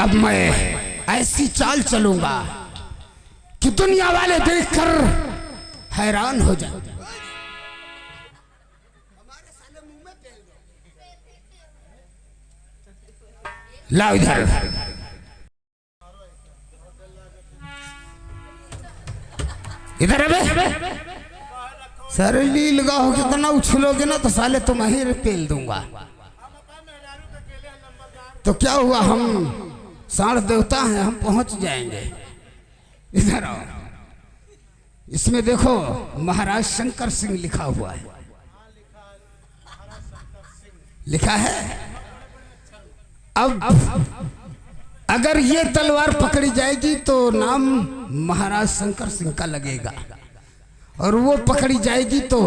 अब मैं ऐसी चाल चलूंगा कि दुनिया वाले देखकर हैरान हो जाए। लाओ इधर। इधर अबे सरली लगाओ, कितना उछलोगे ना तो साले तुम ही पेल दूंगा। तो क्या हुआ, हम साढ़ देवता हैं, हम पहुंच जाएंगे। इधर आओ। इसमें देखो महाराज शंकर सिंह लिखा हुआ है, लिखा है। अब अगर ये तलवार पकड़ी जाएगी तो नाम महाराज शंकर सिंह का लगेगा, और वो पकड़ी जाएगी तो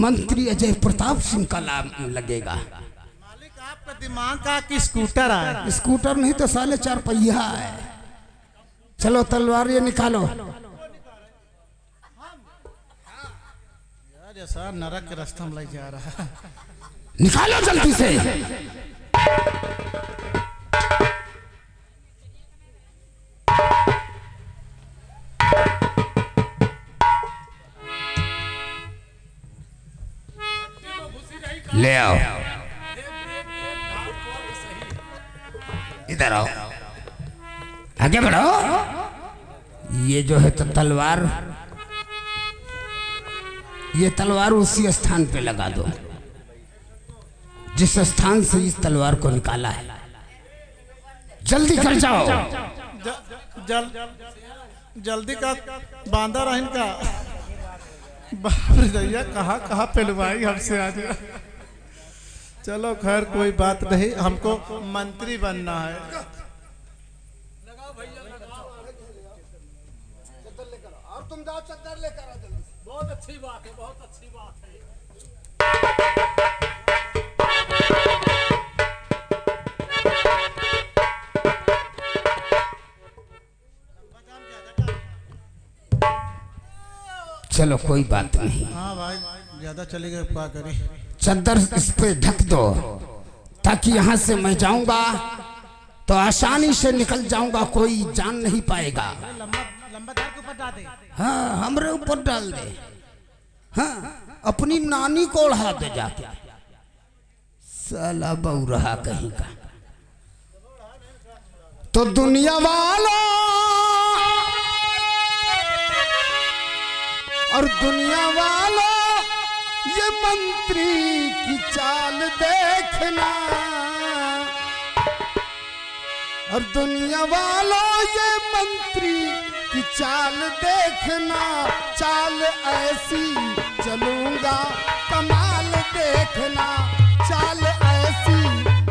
मंत्री अजय प्रताप सिंह का नाम लगेगा। मालिक आपका दिमाग का कि स्कूटर है? स्कूटर नहीं तो साले 4 पहिया है। चलो तलवार ये निकालो। यार ऐसा नरक के रास्ते में ले जा रहा है। निकालो जल्दी से। ले आओ, इधर आओ, आगे बढ़ो। ये जो है तो तलवार, ये तलवार उसी स्थान पे लगा दो जिस स्थान से इस तलवार को निकाला है। जल्दी कर जाओ। जल्दी का बांधा रहा इनका। बाप रे भैया, कहाँ कहाँ पेलवाई हमसे आज। चलो खैर कोई बात नहीं, हमको मंत्री बनना है। और तुम जाओ चद्दर लेकर आओ जल्दी। बहुत अच्छी बात है, बहुत अच्छी बात है। चलो कोई बात नहीं। हाँ भाई, ज्यादा चलेगा क्या करें। चद्दर इस पे ढक दो ताकि यहाँ से मैं जाऊंगा तो आसानी से निकल जाऊंगा, कोई जान नहीं पाएगा। लंबा तार के ऊपर डाल दे। हाँ हमरे ऊपर डाल दे। हाँ अपनी नानी को उड़ा दे जाके। साला बहू रहा कहीं का। तो दुनिया वालों और दुनिया वालों, ये मंत्री की चाल देखना। और दुनिया वालों, ये मंत्री की चाल देखना। चाल ऐसी चलूंगा कमाल देखना। चाल ऐसी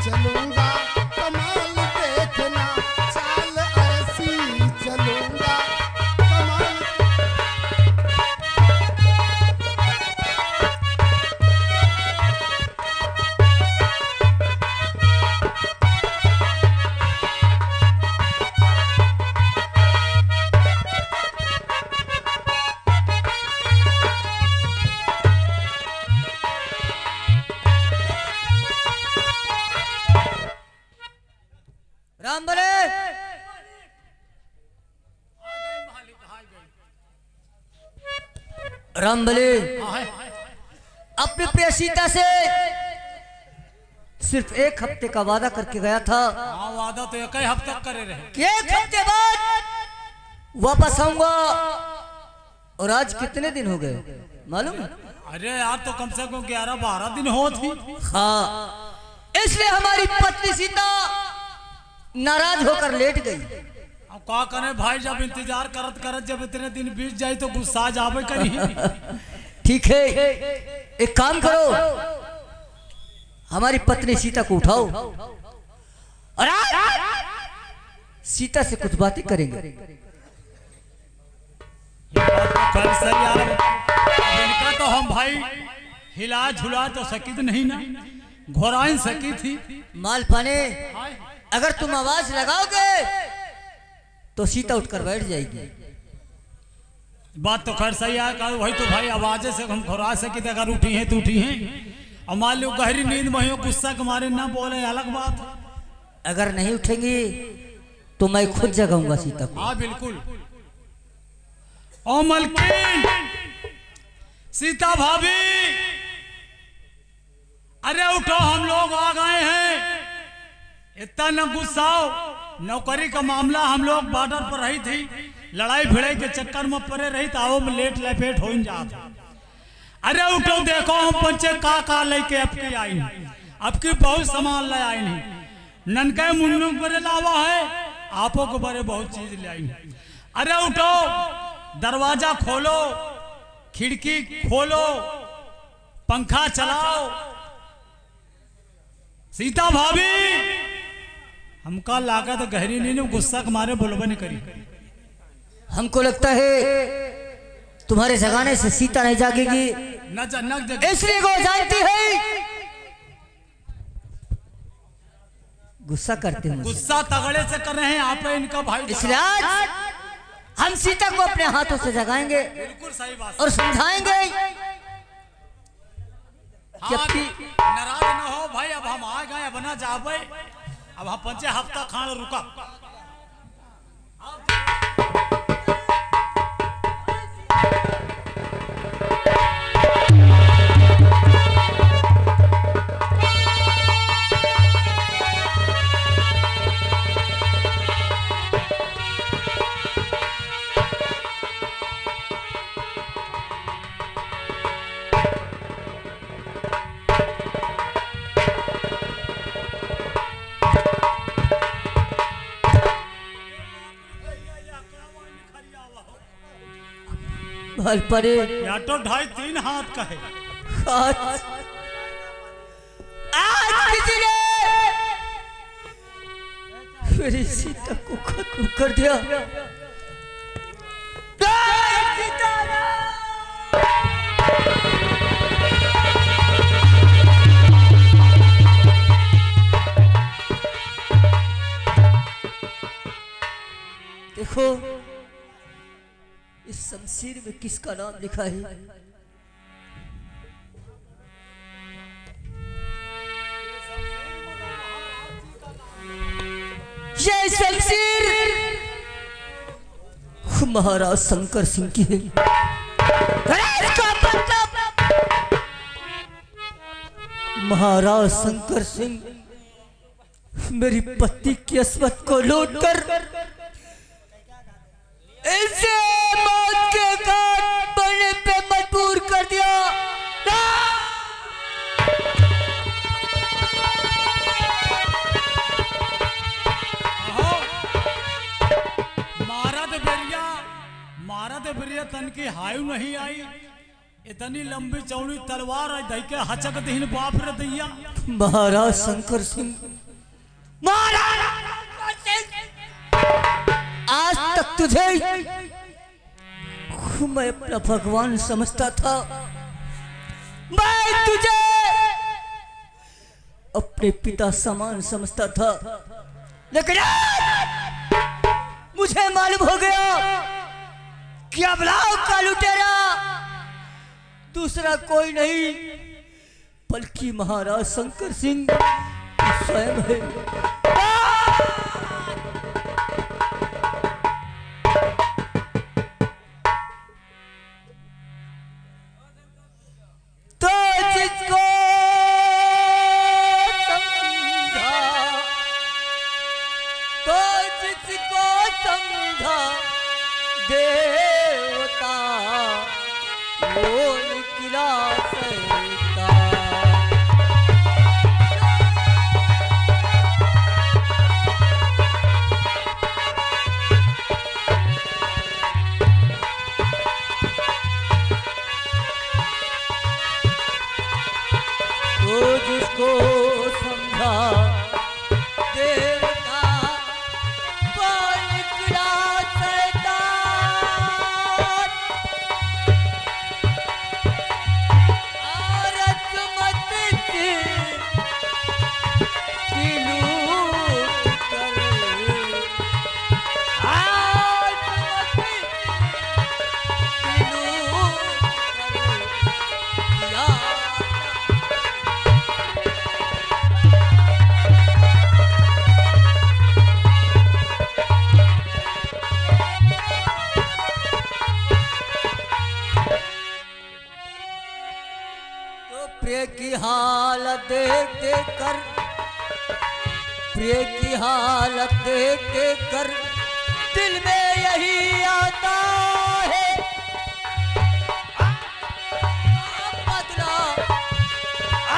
चलूंगा कमाल देखना। चाल ऐसी चलूंगा कमाल। राम बोले। राम बोले। अपनी प्रिय सीता से सिर्फ 1 हफ्ते का वादा करके गया था। हाँ वादा तो 1 हफ्ते करे रहे। 1 हफ्ते बाद वापस आऊंगा। और आज कितने दिन हो गए मालूम है? अरे यार तो कम से कम 11-12 दिन हो थी। हाँ, इसलिए हमारी पत्नी सीता नाराज होकर लेट गई। अब क्या करे भाई, जब इंतजार करत करत जब इतने दिन बीत जाए तो गुस्सा जावे करी। ठीक है, एक काम करो, हमारी पत्नी सीता को उठाओ और सीता से कुछ बातें करेंगे। इनका तो हम भाई हिला झुला तो सकी नहीं ना, घोराइन सकी थी। मालपाने, अगर तुम आवाज लगाओगे तो सीता उठकर बैठ जाएगी। बात तो खैर सही है, वही तो भाई आवाजे से हम घोरा सके, अगर उठी हैं तो उठी हैं। और मान लो गहरी नींद में हो, गुस्सा के मारे ना बोले अलग बात है। अगर नहीं उठेंगी तो मैं खुद जगाऊंगा सीता को। हाँ बिल्कुल। ओ मलकिन, सीता भाभी, अरे उठो, हम लोग आ गए हैं। इतना न गुस्साओ, नौकरी का मामला, हम लोग बॉर्डर पर रही थी, लड़ाई भिड़ाई के चक्कर में पड़े रही, ताओ में लेट लपेट हो जाता। अरे उठो, देखो हम पंचे का लेके आपकी आई, आपकी बहुत सामान ले आई नहीं, ननके मुन्नू करे लावा है, आपो को बारे बहुत चीज ले आई। अरे उठो, दरवाजा खोलो, खिड़की खोलो, पंखा चलाओ। सीता भाभी, हमका लागत गहरी नहीं, गुस्सा के मारे बोलबा नहीं करी। हमको लगता है तुम्हारे जगाने से सीता नहीं जागेगी, इसलिए वो जानती है। गुस्सा करते हैं, गुस्सा तगड़े से कर रहे हैं आप, इनका भाई। इसलिए आज हम सीता को अपने हाथों से जगाएंगे, बिल्कुल सही बात, और समझाएंगे। नाराज न हो भाई, अब हम आ गए, अब ना जाबे, अब हम पंचे हफ्ता खान रुका। भल परे या तो 2.5-3 हाथ का है। आज किसी ने मेरी सीता को खत्म कर दिया। देखो इस शमशीर में किसका नाम लिखा है? ये शमशीर महाराज शंकर सिंह की है। महाराज शंकर सिंह मेरी पत्नी की अस्मत को लूटकर इसे मौत के घाट बनने पे मजबूर कर दिया। मारा दे बिरिया तन की हायु नहीं आई, इतनी लंबी चौड़ी तलवार है, दही के हचक दहीन बाप रे दैया। महाराज शंकर सिंह, आज तक तुझे मैं अपना भगवान समझता था, मैं तुझे अपने पिता समान समझता था, लेकिन मुझे मालूम हो गया कि अबलाओं का लुटेरा दूसरा कोई नहीं बल्कि महाराज शंकर सिंह स्वयं है। प्रिय की हालत देख देख कर, प्रिय की हालत देख देख कर दिल में यही आता है, बदला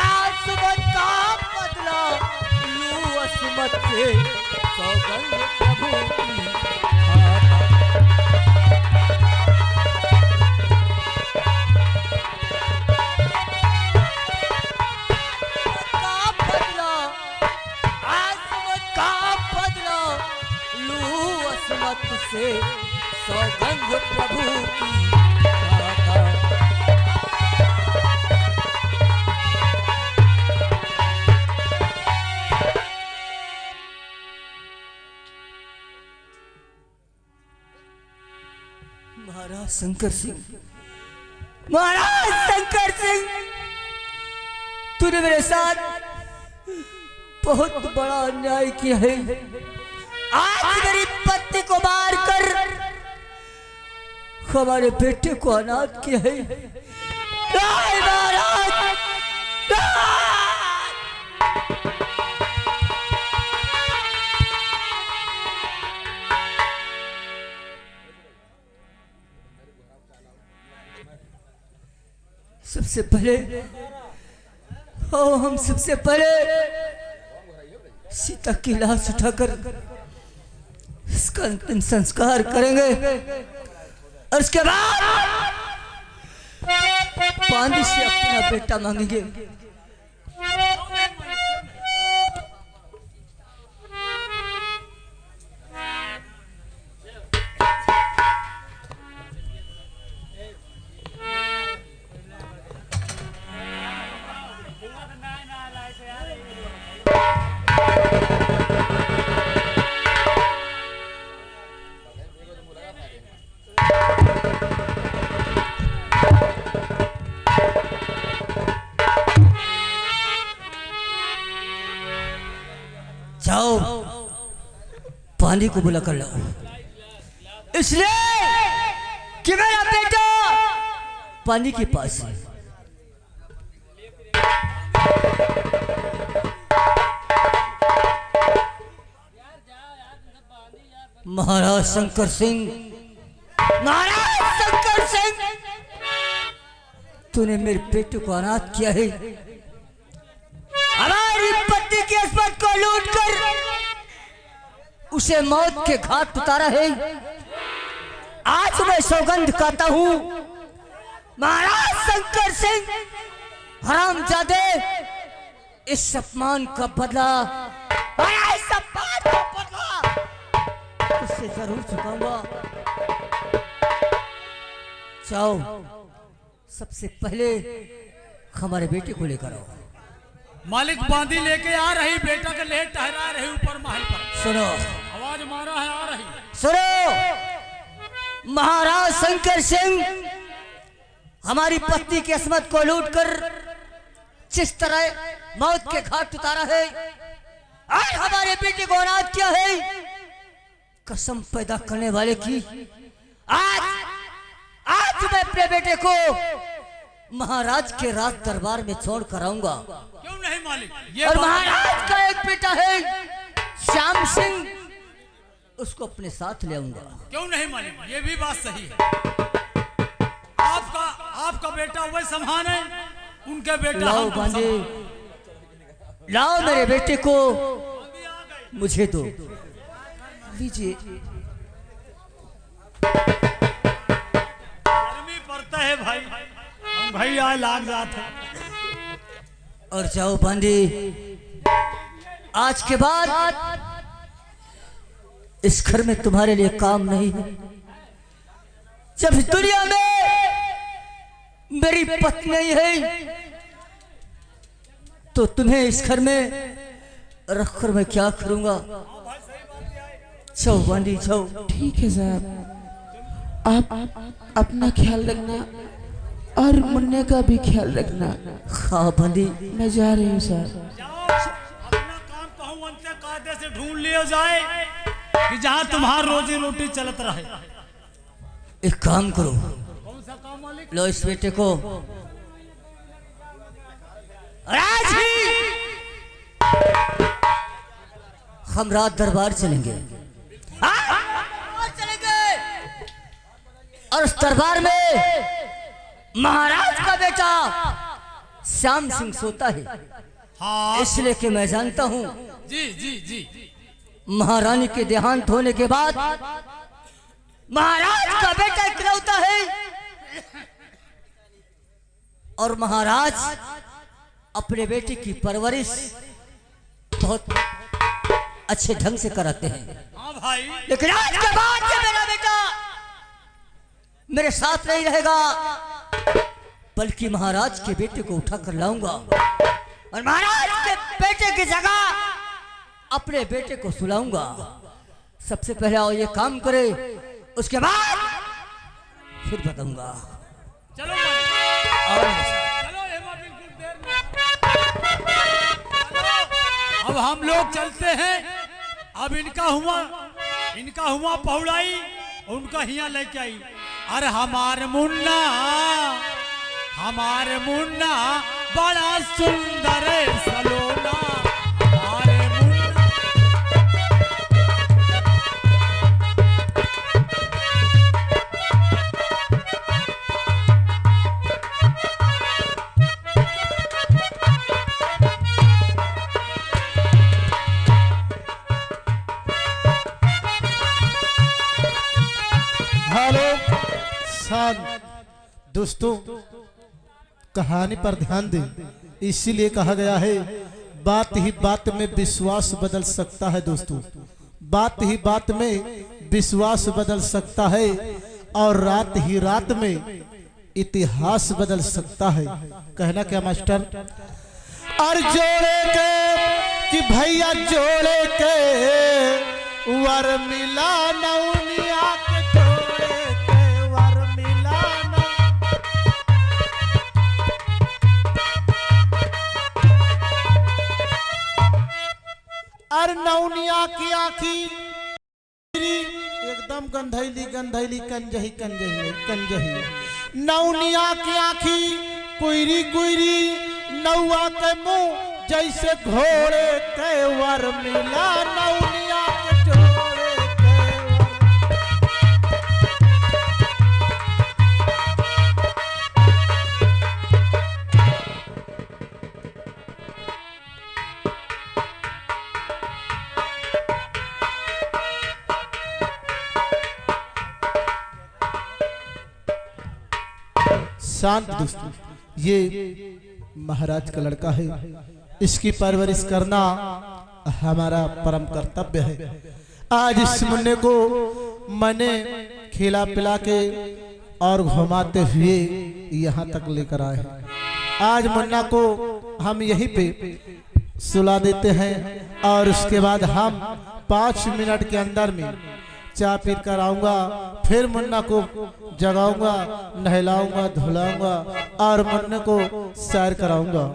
आसमत का बदला लूं असमत से, सौगंध प्रभु की खाता। से सौगंध प्रभु की खाता। महाराज शंकर सिंह, महाराज शंकर सिंह, तूने मेरे साथ बहुत बड़ा अन्याय किया है। आज मेरी पत्नी को मारकर हमारे बेटे को अनाथ किया है। नहीं महाराज, सबसे पहले हम सबसे पहले सीता की लाश उठाकर इसका अंतिम संस्कार करेंगे और उसके बाद पानी से अपना बेटा मांगेंगे। जाओ पानी को बुला कर लाओ, इसलिए कि मेरा बेटा पानी के पास है। महाराज शंकर सिंह, महाराज शंकर सिंह, तूने मेरे बेटे को अनाथ किया है। हमारी पत्नी की अस्मत को लूटकर उसे मौत के घाट उतारा है। आज मैं सौगंध खाता हूं, महाराज शंकर सिंह, हरामजादे, इस अपमान का बदला, इस अपमान का बदला उससे जरूर चुकाऊंगा। जाओ सबसे पहले हमारे बेटे को लेकर आओ। मालिक बांदी लेके आ रही, बेटा के ले ठहरा रही ऊपर महल पर। सुनो, आवाज मारा है, आ रही। सुनो, महाराज शंकर सिंह हमारी पत्नी की अस्मत को लूटकर जिस तरह मौत के घाट उतारा है और हमारे बेटे को अनाथ किया है, कसम पैदा करने वाले की, आज मैं अपने बेटे को महाराज के राज दरबार में छोड़ कर आऊंगा। क्यों नहीं मालिक? और महाराज का एक बेटा है श्याम सिंह, उसको अपने साथ ले आऊंगा। क्यों नहीं मालिक? ये भी बात सही है। आपका बेटा वही समान है, उनके बेटा लाओ बांधे, लाओ मेरे बेटे को मुझे दो, लीजिए। गर्मी पड़ता है भाई, हम भाई आज लाग जाते हैं। और जाओ बांधे, आज के बाद इस घर में तुम्हारे लिए काम नहीं है। जब दुनिया में मेरी पत्नी नहीं है तो तुम्हें इस घर में रखकर मैं क्या करूंगा? जाओ बांधी, जाओ। ठीक है साहब, आप अपना ख्याल रखना और मुन्ने का भी ख्याल रखना। हाँ बांधी, मैं जा रही हूँ साहब। अपना काम कहूँ अंत्य कायदे से ढूंढ लिया जाए कि जहाँ तुम्हारा रोजी रोटी चलत रहे। एक काम करो, कौन सा काम मालिक? लो इस बेटे को और आज ही हम रात दरबार चलेंगे, और उस दरबार में महाराज का बेटा श्याम सिंह सोता है। हाँ इसलिए कि मैं जानता हूँ जी जी जी महारानी के देहांत होने के बाद महाराज का बेटा इकलौता है, और महाराज अपने बेटे की परवरिश बहुत अच्छे ढंग से कराते हैं। हाँ भाई लेकिन आज के बाद ये मेरा बेटा मेरे साथ नहीं रहेगा, बल्कि महाराज के बेटे को उठा कर लाऊंगा और महाराज के बेटे की जगह अपने बेटे को सुलाऊंगा। सबसे पहले आओ ये काम करे, उसके बाद फिर बताऊंगा। चलो चलो हेमा, बिल्कुल देर में। अब हम लोग चलते हैं। अब इनका हुआ पहुड़ाई, उनका हिया लेके आई। अरे हमारे मुन्ना बड़ा सुंदर सलोना, हमारे मुन्ना। हेलो शांत दोस्तों, कहानी पर ध्यान दें। इसीलिए कहा गया है बात ही बात में विश्वास बदल सकता है। दोस्तों बात ही बात में विश्वास बदल सकता है, और रात ही रात में इतिहास बदल सकता है। कहना क्या मास्टर? और जोड़े के कि भैया जोड़े के वर मिला नौनिया के, जोड़े के वर मिला न। और नौनिया की आखी एकदम गंधैली गंधैली कंजही कंजही कंजही। नौनिया की आखी कुइरी कुइरी, नौआ के मुंह जैसे घोड़े के वर मिला नौनिया के, जोड़े के वर। शांत दोस्तों, ये महाराज का लड़का है, इसकी परवरिश करना हमारा परम कर्तव्य है। आज इस मुन्ने को मैंने खिला पिला के और घुमाते हुए यहाँ तक लेकर आए हैं। आज मुन्ना को हम यहीं पे सुला देते हैं, और उसके बाद हम 5 मिनट के अंदर में चाय पी कर आऊंगा। फिर मुन्ना को जगाऊंगा, नहलाऊंगा, धुलाऊंगा, और मुन्ने को सैर कराऊंगा।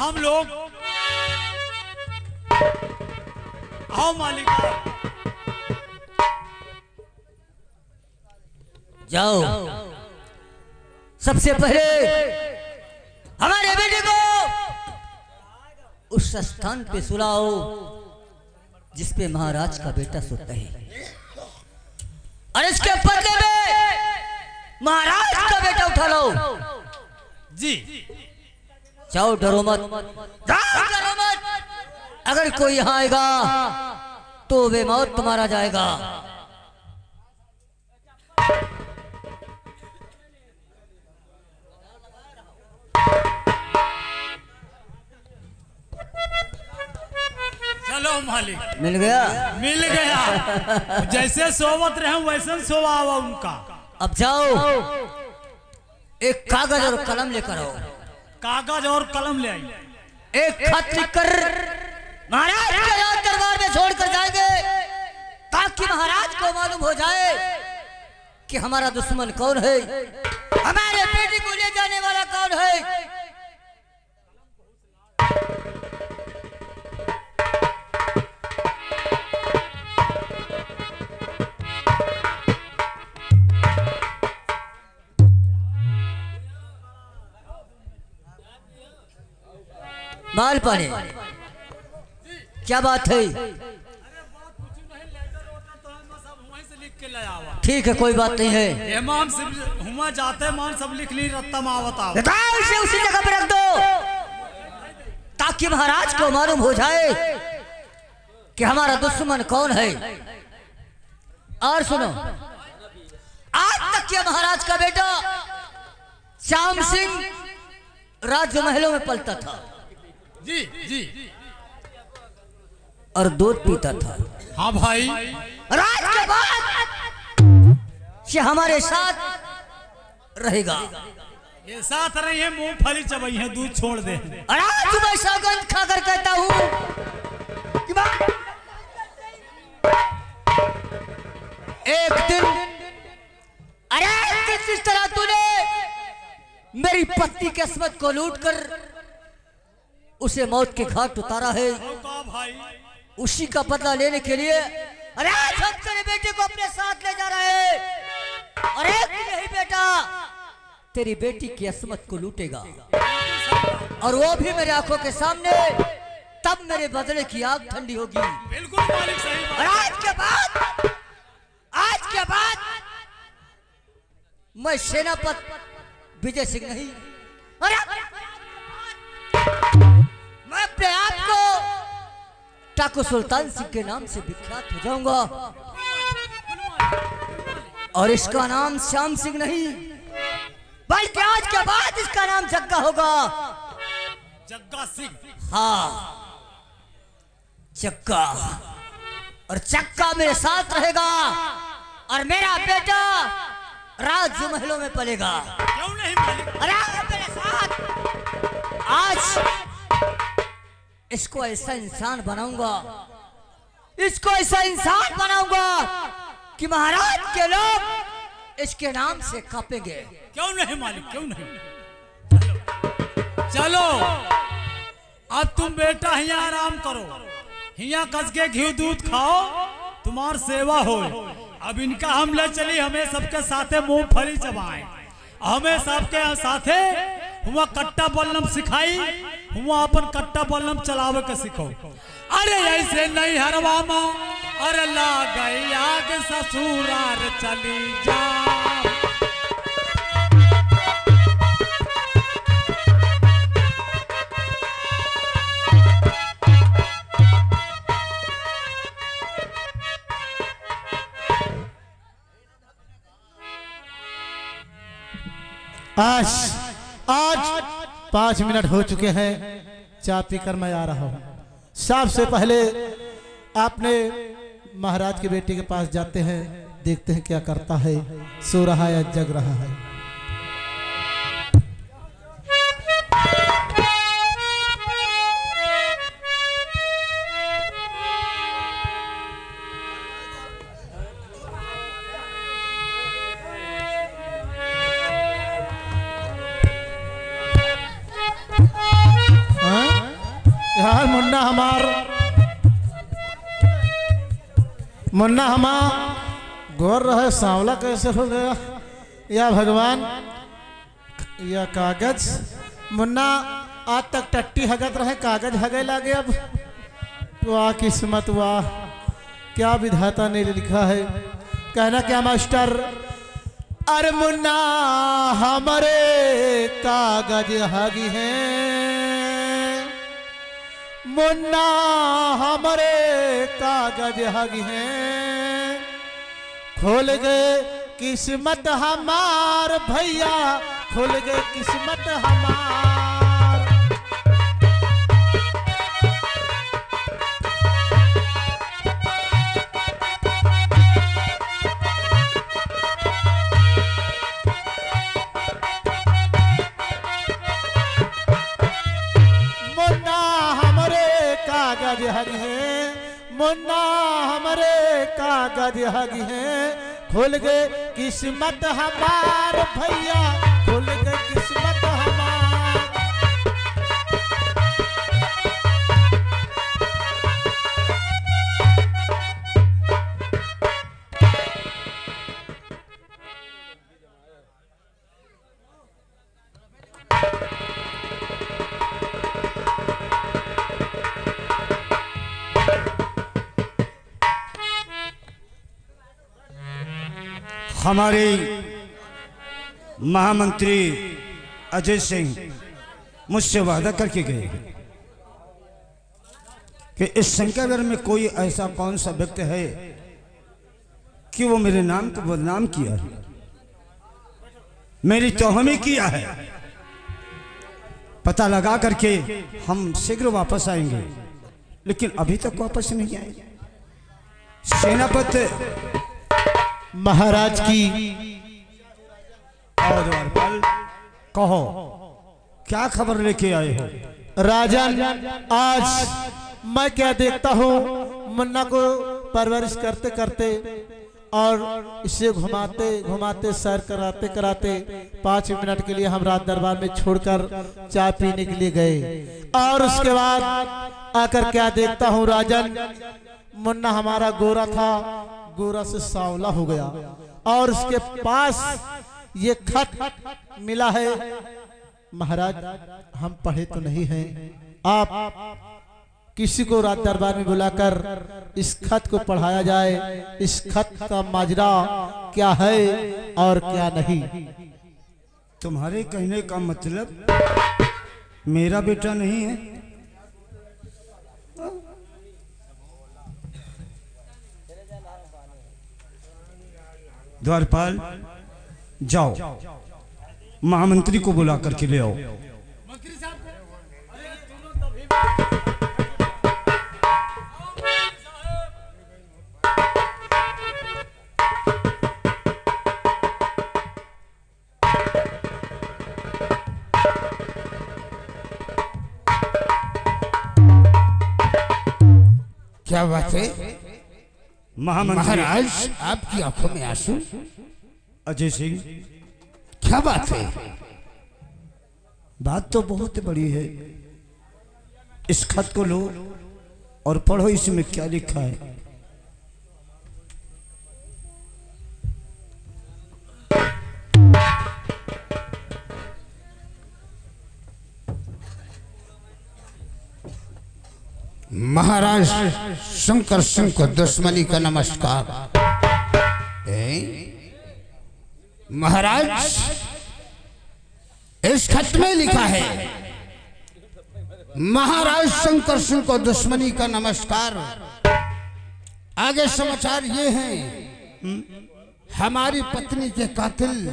हम लोग आओ मालिका, जाओ। सबसे पहले हमारे बेटे को उस स्थान पे सुलाओ जिस पे महाराज का बेटा सोता है, और इसके बदले में महाराज का बेटा उठा लो। जी जाओ, डरो मत, डरो मत। अगर कोई यहाँ आएगा तो बेमौत तुम्हारा जाएगा। चलो मालिक, मिल गया, मिल गया। जैसे सोवत रहे वैसे सोवा हुआ उनका। अब जाओ, एक कागज और कलम लेकर आओ। कागज और कलम ले आई। एक खत लिखकर महाराज के यहाँ दरबार में छोड़कर जाएंगे, ताकि महाराज को मालूम हो जाए कि हमारा दुश्मन कौन है, हमारे बेटे को ले जाने वाला कौन है। माल पाने क्या बात है? ठीक है, कोई बात नहीं है। मान हुआ जाते मान सब लिख ली, रत्ता मावता उसे उसी जगह पर रख दो, ताकि महाराज को मालूम हो जाए कि हमारा दुश्मन कौन है। और सुनो, आज तक ये महाराज का बेटा श्याम सिंह राज्य महलों में पलता था जी जी, और दूध पीता था। हाँ भाई, राज के बाद ये हमारे साथ रहेगा। ये साथ रही है, मूंगफली चबाई है, दूध छोड़ दे। और आज मैं सौगंध खाकर कहता हूँ कि एक दिन, अरे किस तरह तूने मेरी पत्नी की किस्मत को लूटकर उसे मौत के घाट उतारा है, भाई उसी का बदला लेने के लिए अरे आज हम तेरे बेटे को अपने साथ ले जा रहे हैं। और एक यही बेटा तेरी बेटी की किस्मत को लूटेगा, और वो भी मेरे आंखों के सामने। तब मेरे बदले की आग ठंडी होगी। बिल्कुल मालिक, सही बात। और आज के बाद मैं सेनापति विजय सिंह नहीं, अरे मैं अपने आप को टाकू सुल्तान सिंह के नाम से विख्यात हो जाऊंगा। और इसका नाम श्याम सिंह नहीं, बल्कि आज के बाद इसका नाम जग्गा होगा। जग्गा सिंह? हाँ, जग्गा। और जग्गा मेरे साथ रहेगा, और मेरा बेटा राज्य महलों में पलेगा। क्यों नहीं मालिक? अरे मेरे साथ आज इसको ऐसा इंसान बनाऊंगा, इसको ऐसा इंसान बनाऊंगा कि महाराज के लोग इसके नाम से कांपेंगे। क्यों नहीं मालिक, क्यों नहीं? चलो अब तुम बेटा यहाँ आराम करो, यहाँ कस के घी दूध खाओ, तुम्हार सेवा हो। अब इनका हम ले चली, हमें सबके साथे मूंगफली चबाएं, हमें सबके साथे हुआ कट्टा बल्लम सिखाई, हुआ अपन कट्टा बल्लम चलावे के सिखो। अरे ऐसे नहीं हरवा माँ, अरे ला गई आग ससुरार चली जा। आज 5 मिनट हो चुके हैं, चाय पीकर मैं आ रहा हूँ। सबसे पहले आपने महाराज की बेटी के पास जाते हैं, देखते हैं क्या करता है, सो रहा है या जग रहा है। यार मुन्ना हमार गोर रहे, सांवला कैसे हो गया? या भगवान, या कागज। मुन्ना आज तक टट्टी हगत रहे, कागज हगे लगे। अब वाह किस्मत, वाह क्या विधाता ने लिखा है। कहना क्या मास्टर? अरे मुन्ना हमारे कागज हगी हैं, मुन्ना हमारे कागज हगी हैं। खोल गए किस्मत हमार भैया, खुल गए किस्मत हमार। हग है मुन्ना हमरे कागज हग है खुल गए किस्मत हमार भैया खुल गए किस्मत हमार। हमारे महामंत्री अजय सिंह मुझसे वादा करके गए कि इस शंकरगढ़ में कोई ऐसा कौन सा व्यक्ति है कि वो मेरे नाम को बदनाम किया है, मेरी तौहीन किया है। पता लगा करके हम शीघ्र वापस आएंगे, लेकिन अभी तक वापस नहीं आए। सेनापति महाराज की और द्वारपाल कहो क्या खबर लेके आए हो? राजन, आज मैं क्या देखता हूँ मुन्ना को परवरिश करते करते और इसे घुमाते घुमाते सैर कराते कराते 5 मिनट के लिए हम रात दरबार में छोड़कर चाय पीने के लिए गए और उसके बाद आकर क्या देखता हूँ राजन, मुन्ना हमारा गोरा था, गोरा से सांवला हो गया और उसके पास ये खत मिला है। महाराज, हम पढ़े तो नहीं हैं, आप किसी को रात दरबार में बुलाकर इस खत को पढ़ाया जाए। इस खत का माजरा क्या है और क्या नहीं। तुम्हारे कहने का मतलब मेरा बेटा नहीं है? द्वारपाल, जाओ महामंत्री को बुला करके ले आओ। क्या बात है महामंत्री महाराज, आपकी आंखों में आंसू? अजय सिंह, क्या बात है? बात तो बहुत बड़ी है। इस खत को लो और पढ़ो, इसमें क्या लिखा है। महाराज शंकर सिंह को दुश्मनी का नमस्कार। महाराज, इस खत में लिखा है, महाराज शंकर सिंह को दुश्मनी का नमस्कार। आगे समाचार ये हैं, हमारी पत्नी के कातिल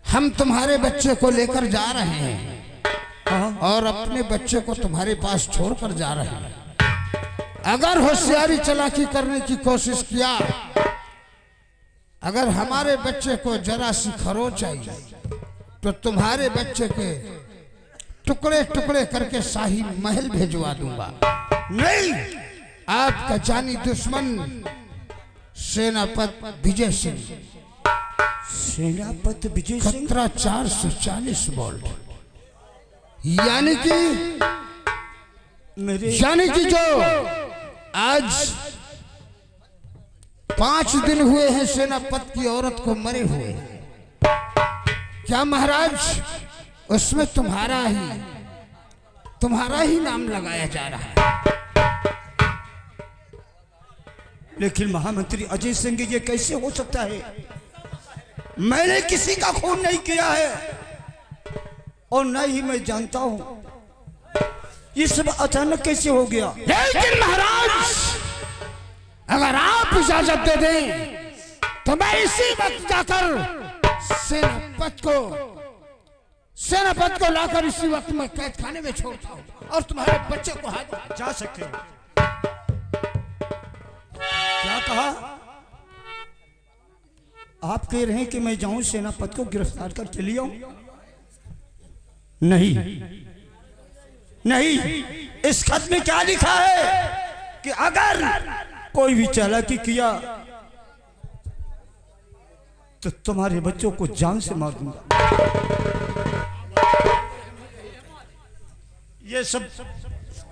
हम तुम्हारे बच्चे को लेकर जा रहे हैं और अपने बच्चे को तुम्हारे पास छोड़कर जा रहे हैं। अगर होशियारी चालाकी करने की कोशिश किया, अगर हमारे बच्चे को जरा सी खरोच आई तो तुम्हारे बच्चे के टुकड़े टुकड़े करके शाही महल भेजवा दूंगा। नहीं, आपका जानी दुश्मन सेनापति विजय सिंह। सेनापति विजय सिंह? खतरा 440 वोल्ट, यानी कि जो आज 5 दिन हुए हैं सेनापति की औरत को मरे हुए। क्या महाराज, उसमें तुम्हारा ही नाम लगाया जा रहा है? लेकिन महामंत्री अजय सिंह, ये कैसे हो सकता है? मैंने किसी का खून नहीं किया है और न ही मैं जानता हूं। ये सब अचानक कैसे हो गया? लेकिन महाराज, अगर आप इजाजत दे दें तो मैं इसी वक्त जाकर सेनापति को लाकर इसी वक्त मैं कैद खाने में छोड़ता हूं और तुम्हारे बच्चे को हाथ जा सकते हो। क्या कहा? आप कह रहे हैं कि मैं जाऊं सेनापति को गिरफ्तार कर चली आऊं? नहीं नहीं, इस खत में क्या लिखा है कि अगर कोई भी चालाकी किया तो तुम्हारे बच्चों को जान से मार दूंगा। ये सब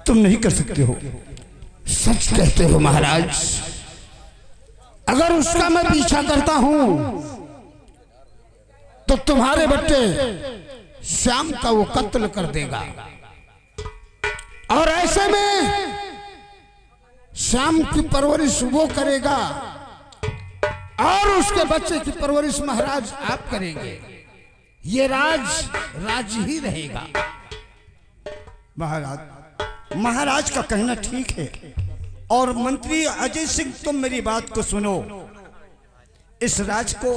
तुम नहीं कर सकते हो। सच कहते हो महाराज। अगर उसका मैं पीछा करता हूं तो तुम्हारे बच्चे श्याम का वो कत्ल कर देगा, और ऐसे में श्याम की परवरिश वो करेगा और उसके बच्चे की परवरिश महाराज आप करेंगे। ये राज ही रहेगा। महाराज का कहना ठीक है। और मंत्री अजय सिंह, तुम मेरी बात को सुनो। इस राज को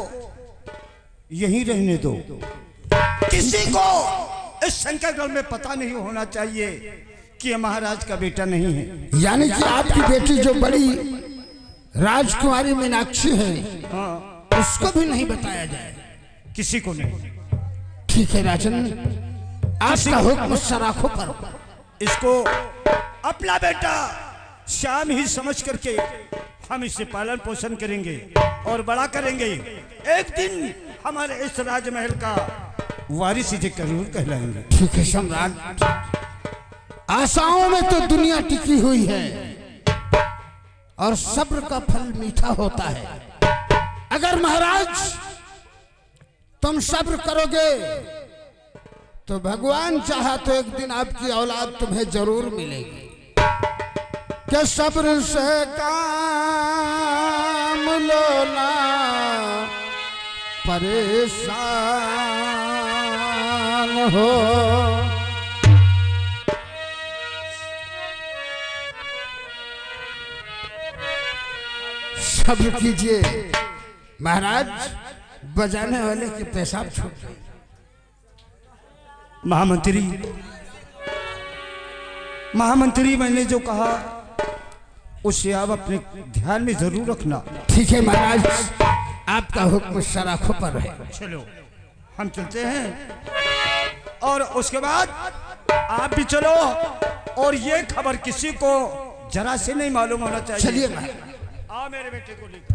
यहीं रहने दो। किसी को इस शंकरगढ़ में पता नहीं होना चाहिए कि ये महाराज का बेटा नहीं है। यानी कि आपकी बेटी जो बड़ी राजकुमारी मीनाक्षी है, उसको भी नहीं बताया जाए। किसी को नहीं। ठीक है राजन, आपका हुक्म सराखों पर। इसको अपना बेटा श्याम ही समझ करके हम इसे पालन पोषण करेंगे और बड़ा करेंगे। एक दिन हमारे इस राजमहल का वारिस इसे जरूर कहलाएंगे। ठीक है सम्राट, आशाओं में तो दुनिया टिकी हुई है और सब्र का फल मीठा होता है। अगर महाराज तुम सब्र करोगे तो भगवान चाहा तो एक दिन आपकी औलाद तुम्हें जरूर मिलेगी। क्या सब्र से काम लो ना परेशान हो। सब्र कीजिए महाराज, बजाने वाले के पेशाब छूट गए। महामंत्री, मैंने जो कहा उसे आप अपने ध्यान में जरूर रखना। ठीक है महाराज, आपका हुक्म सराखों पर है। चलो हम चलते हैं और उसके बाद आप भी चलो, और ये खबर किसी को जरा से नहीं मालूम होना चाहिए। चलिए आ मेरे बेटे को लेकर।